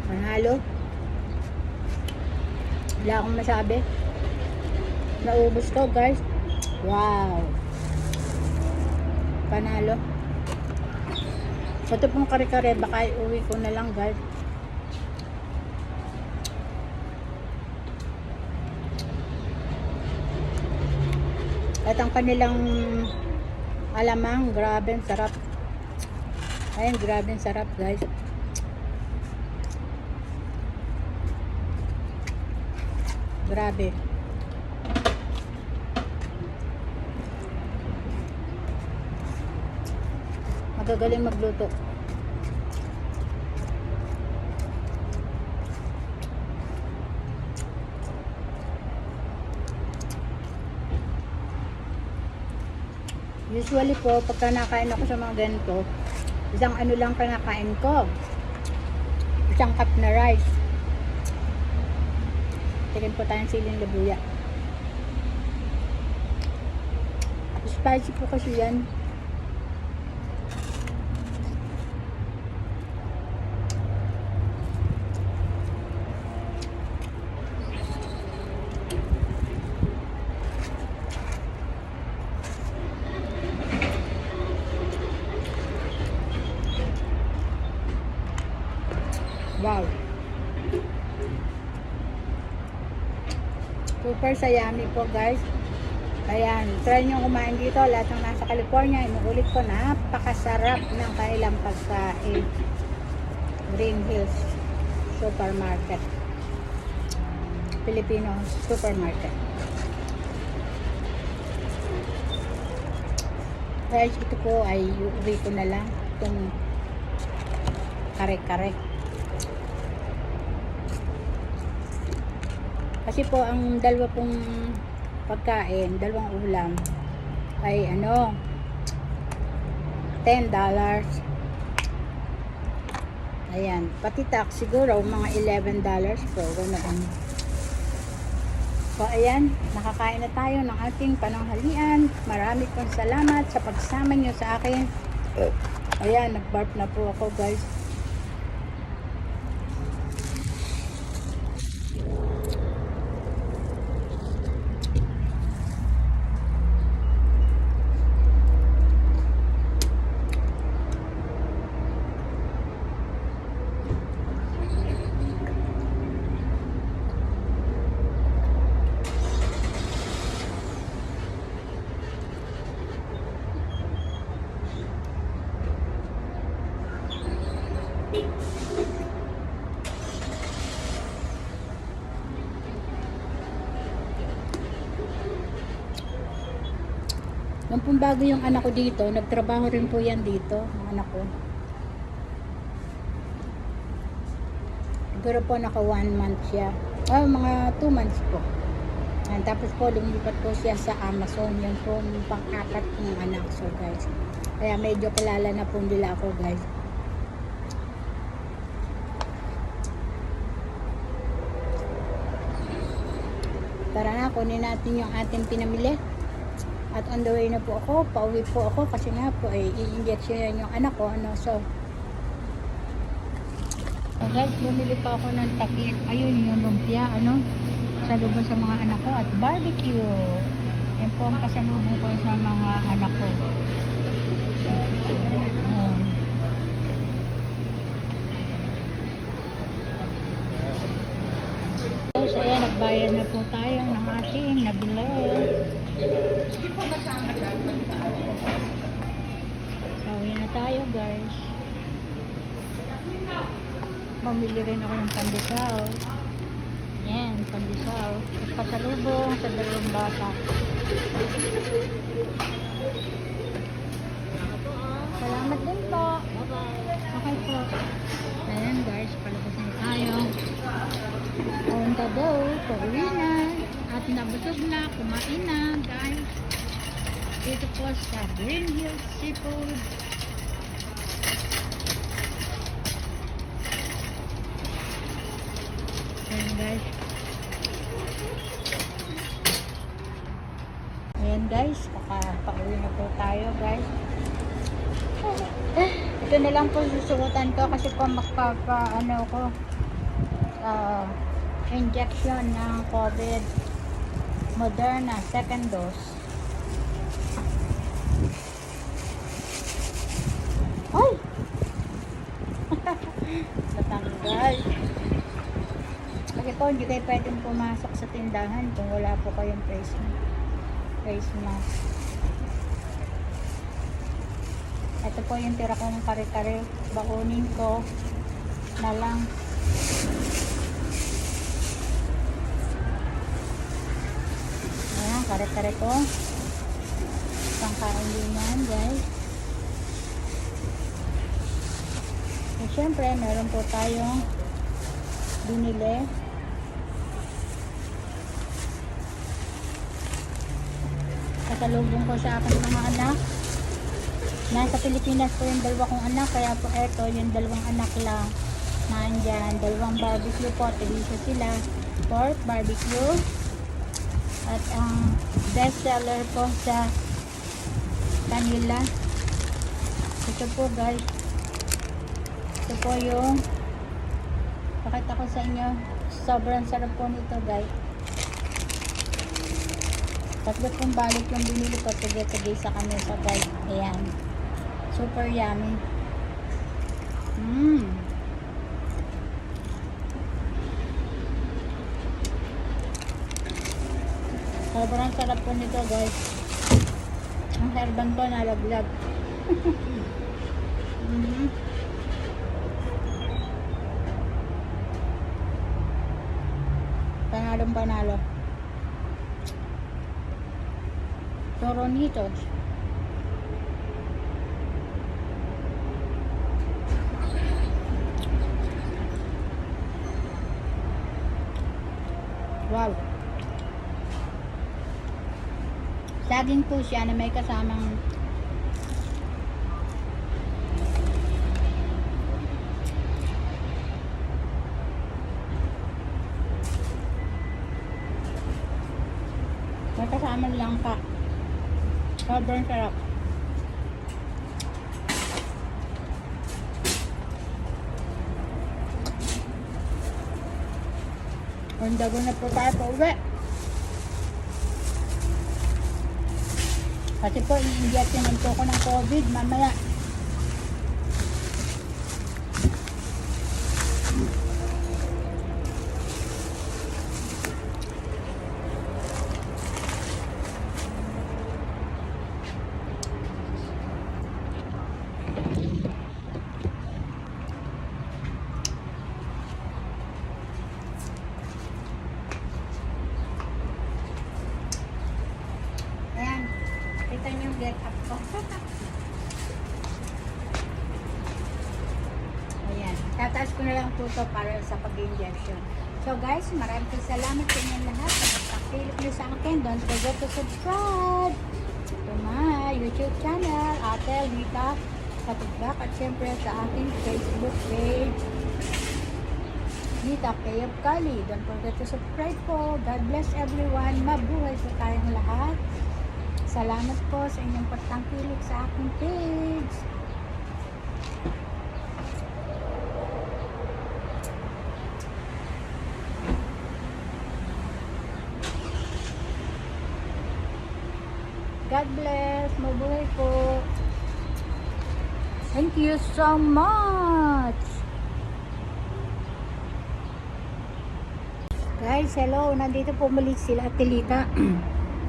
Speaker 1: Manalo. Wala akong masabi. Naubos ko guys. Wow. Panalo. Ito pong kare-kare, baka iuwi ko na lang guys. At ang kanilang alamang, grabe ang sarap. Ayun, grabe ang sarap guys. Grabe. Magagaling magluto. Usually po, pagka nakain ako sa mga ganito, isang ano lang kinakain ko. Isang cup na rice. Tignan po tayong siling labuya. Spicy po kasi yan. Wow. Super sayami po guys. Ayan, try nyo kumain dito. Lahat ng nasa California, inuulit ko, napakasarap ng kailang pagkain. Green Hills Supermarket. Filipino Supermarket. Guys, ito po ay uuwi ko na lang. Itong kare-kare. Kasi po, ang dalawa pong pagkain, dalawang ulam, ay ano, $10. Ayan, pati tax siguro, mga $11 po. Ganoon. So, ayan, nakakain na tayo ng ating pananghalian. Marami pong salamat sa pagsama nyo sa akin. Ayan, nag-barf na po ako guys. Nung pong bago yung anak ko dito, nagtrabaho rin po yan dito, ang anak ko. Siguro po naka 1 month siya. Mga 2 months po. And tapos po, lumipat po siya sa Amazon. Yan po yung pang-apat ng anak. So guys, kaya medyo kilala na po nila ako guys. Tara na, kunin natin yung ating pinamili. At on the way na po ako, pauwi po ako kasi nga po ay i-injection yung anak ko. So guys, bumili pa ako ng takip. Ayun yung lumpia, salubong sa mga anak ko at barbecue. Yan po ang kasalubong ko sa mga anak ko. So ayan, nagbayad na po tayo ng ating nabili. Pauwi na tayo guys. Mamili rin ako ng pandesal. Yan, pandesal. Pasalubong sa dalawang bata. Salamat din po. Okay po. Ayan guys, palabas na tayo. On the go, pauwi na. At nabusog na, kumain na guys. Dito po sa Green Hills Seafood. Ayan guys. Ayan guys, pauwi na po tayo guys. Ito na lang po susuotan ko kasi po injection ng COVID Moderna second dose. Ay! Natanggal. Kasi po hindi kayo pwedeng pumasok sa tindahan kung wala po kayong face mask. Ito po yung tira kong kare-kare. Bakunin ko na lang. Ayan, kare-kare ko. Pangkain din yan, guys. At syempre, meron po tayong binili. Kasalubong ko sa aking mga anak. Nasa Pilipinas po yung dalawa kong anak, kaya po eto yung dalawang anak lang nandyan. Dalawang barbecue po, delicious sila. Pork barbecue. At ang best seller po sa kanila, ito po guys, ito po yung pakita ko sa inyo, sobrang sarap po nito guys. Tatlo pong balik yung binili ko, tagay sa kanila guys. Ayan, super yummy. Sobrang sarap po nito guys. Ang herban ko nalaglag. Mhm. Panalong panalo. Toronitos. Wow. Saging po siya na may kasamang may kasamang langka. Sobrang sarap. Undago na po tayo pa uwi. Kasi po, i-injectionan po ako ng COVID mamaya. Ayan. Kita niyo yung get up ko. Ayan. Tataas ko na lang po ito para sa pag-injection. So guys, maraming salamat sa inyong lahat sa pagpakilik niyo sa akin. Don't forget to subscribe to my YouTube channel, Ate Rita Katugdak, at syempre sa aking Facebook page, Rita Kayab Kali. Don't forget to subscribe po. God bless everyone. Mabuhay po tayong lahat. Salamat po sa inyong pagtangkilik sa aking page. God bless. Mabuhay po. Thank you so much. Guys, hello. Nandito po muli sila Ate Lita.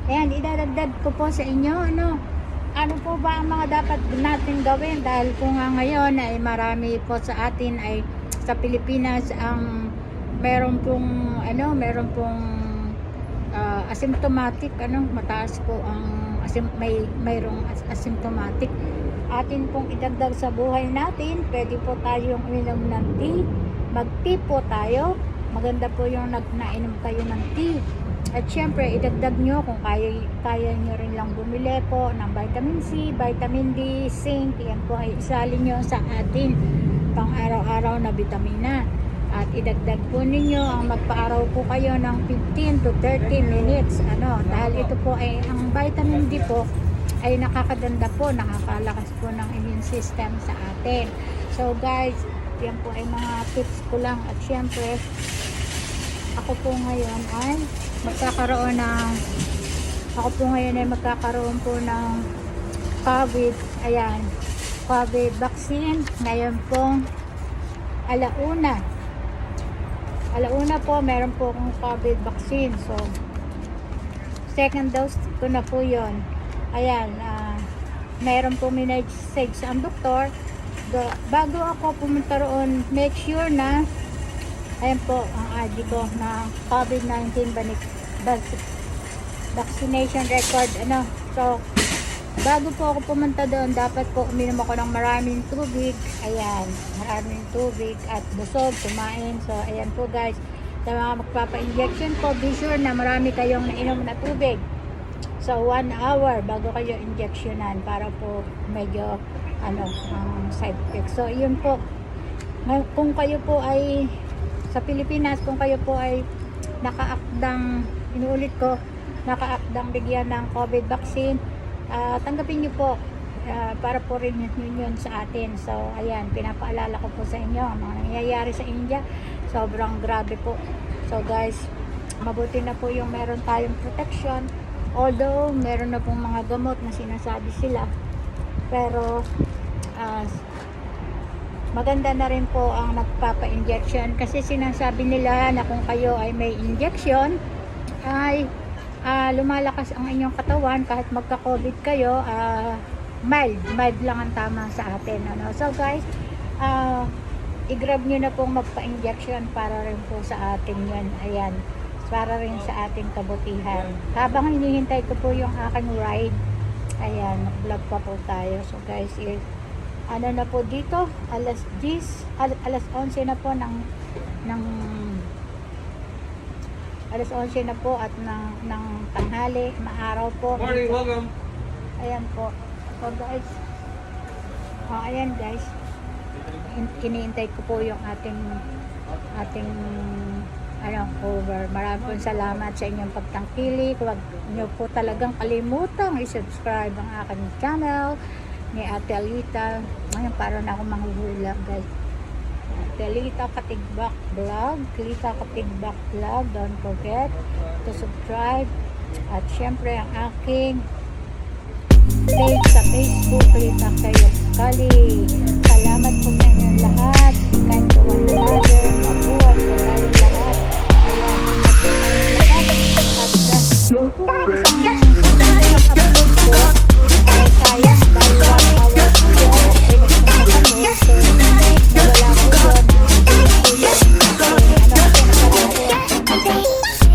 Speaker 1: Ayan, idadagdag ko po sa inyo, ano po ba ang mga dapat natin gawin, dahil po nga ngayon ay marami po sa atin ay sa Pilipinas ang meron pong asymptomatic, mataas po ang mayroong asymptomatic. Atin pong idagdag sa buhay natin. Pwede po tayong uminom ng tea, mag-tea po tayo. Maganda po yung nainom kayo ng tea. At syempre, idagdag nyo kung kaya nyo rin lang bumili po ng vitamin C, vitamin D, zinc. Yan po ay isalin nyo sa atin pang araw-araw na vitamina. At idagdag po ninyo ang magpa-araw po kayo ng 15 to 30 minutes. Dahil ito po ay, ang vitamin D po ay nakakaganda po, nakakalakas po ng immune system sa atin. So guys, yan po ay mga tips ko lang. At syempre, ako po ngayon ay magkakaroon po ng COVID. Ayan, COVID vaccine. Ngayon pong alauna po, meron po akong COVID vaccine. So, second dose ko na po yun. Ayan, meron po minessage ang doktor. Bago ako pumunta roon, make sure na ayan po ang ID ko na COVID-19 vaccination record. So, bago po ako pumunta doon, dapat po uminom ako ng maraming tubig. Ayan, maraming tubig at busog, kumain. So, ayan po guys, sa mga magpapa-injection po, be sure na marami kayong nainom na tubig. So, 1 hour bago kayo injectionan para po medyo ang side effect. So, yun po. Kung kayo po ay sa Pilipinas, kung kayo po ay nakaakdang, inuulit ko, nakaakdang bigyan ng COVID vaccine, tanggapin nyo po para po rin yun sa atin. So, ayan, pinapaalala ko po sa inyo ang mga nangyayari sa India. Sobrang grabe po. So, guys, mabuti na po yung meron tayong protection. Although, meron na pong mga gamot na sinasabi sila. Pero, maganda na rin po ang nagpapa-injection kasi sinasabi nila na kung kayo ay may injection ay lumalakas ang inyong katawan kahit magka-COVID kayo, mild lang ang tama sa atin, ano. So guys, i-grab nyo na pong magpa-injection para rin po sa atin yan. Ayan, para rin sa ating kabutihan. Habang hinihintay ko po yung aking ride, ayan, vlog pa po tayo. So guys, ano na po dito, alas 11 na po ng alas 11 na po at ng tanghali, maaraw po.
Speaker 3: Morning, welcome.
Speaker 1: Ayan po. So guys, ayan guys, kiniintay ko po yung ating over. Maraming pong salamat sa inyong pagtangkilik. Huwag nyo po talagang kalimutang i-subscribe ang aking channel ni Ate Alita. Ngayon para na ako manghuhula guys. Ate Alita Katigbak Vlog. Alita Katigbak Vlog. Don't forget to subscribe. At syempre ang aking page sa Facebook, Alita Kayo Kali. Salamat po sa inyong lahat. Kind to one another. Mabuhay po tayong lahat. Ayan, yung po isang upload ko ay sayang dahil 1 hour po yun. Finish na kami. So, nawala po yun.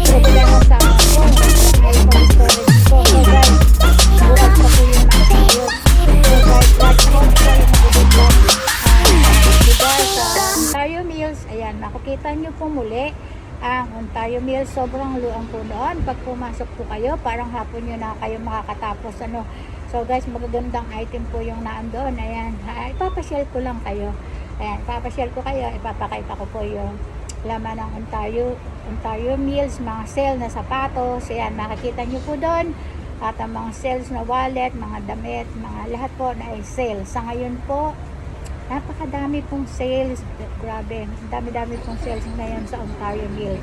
Speaker 1: Problema sa ako ay phone storage ko. So guys, bukas pa po yung nakasayot. So guys, watch out po yung mag-vlog. Diba sa Ontario Mills, ayan, makikita nyo po muli ang Ontario Mills. Sobrang luang po noon. Pag pumasok po kayo, parang hapon nyo na kayo makakatapos. Ano. So guys, magagandang item po yung naandoon. Ayan, ipapasyal ko lang kayo. Ayan, ipapasyal ko kayo. Ipapakita ko po yung laman ng Ontario Mills, mga sale na sapatos. Ayan, makikita nyo po doon. At ang mga sales na wallet, mga damit, mga lahat po na ay sale. Sa ngayon po, napakadami pong sales. Grabe, dami-dami pong sales ngayon sa Ontario Mills.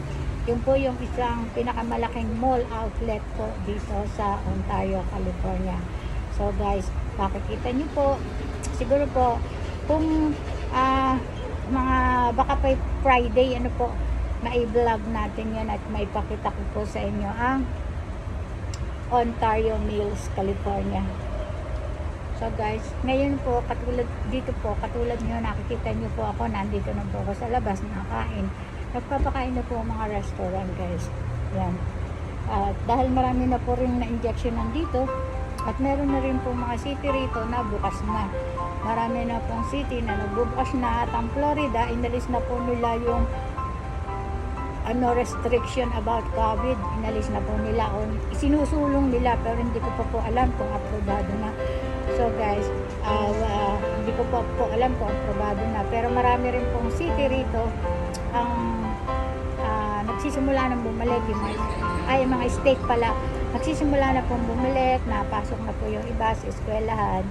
Speaker 1: Yun po yung isang pinakamalaking mall outlet po dito sa Ontario, California. So guys, makikita nyo po. Siguro po, kung mga baka pa Friday, ano po, mai-vlog natin yan at may pakita ko po sa inyo ang Ontario Mills, California. So guys, ngayon po, katulad nyo, nakikita nyo po ako, nandito na po ako sa labas, nakakain. Nagpapakain na po ang mga restaurant guys. Yan. Dahil marami na po rin na-injection nandito, at meron na rin po mga city rito na bukas na. Marami na pong city na nagbubukas na. At ang Florida, inalis na po nila yung restriction about COVID. Inalis na po nila. Isinusulong nila, pero hindi ko pa po alam kung aprobado na. So guys, hindi ko pa po alam kung aprobado na. Pero marami rin pong city rito ang nagsisimula ng bumalik. Yung mga state pala, nagsisimula na pong bumalik, napasok na po yung iba sa eskwelahan.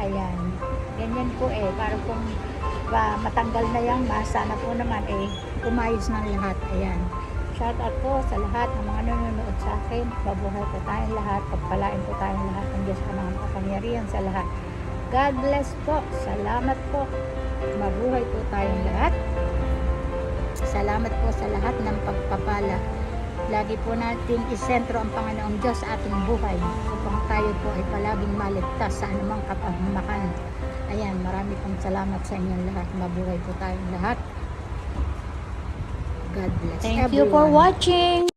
Speaker 1: Ayan, ganyan po para kung matanggal na yung masa na po naman umayos ng lahat. Ayan, shout out po sa lahat ng mga nanonood sa akin. Mabuhay po tayong lahat, pagpalain po tayong lahat ng Diyos na mga makapangyarihan sa lahat. God bless po, salamat po, mabuhay po tayong lahat. Salamat po sa lahat ng pagpapala. Lagi po natin isentro ang Panginoong Diyos sa ating buhay upang tayo po ay palaging maligtas sa anumang kapahamakan. Ayan, marami pong salamat sa inyong lahat. Mabuhay po tayong lahat. God bless
Speaker 2: Thank you for watching.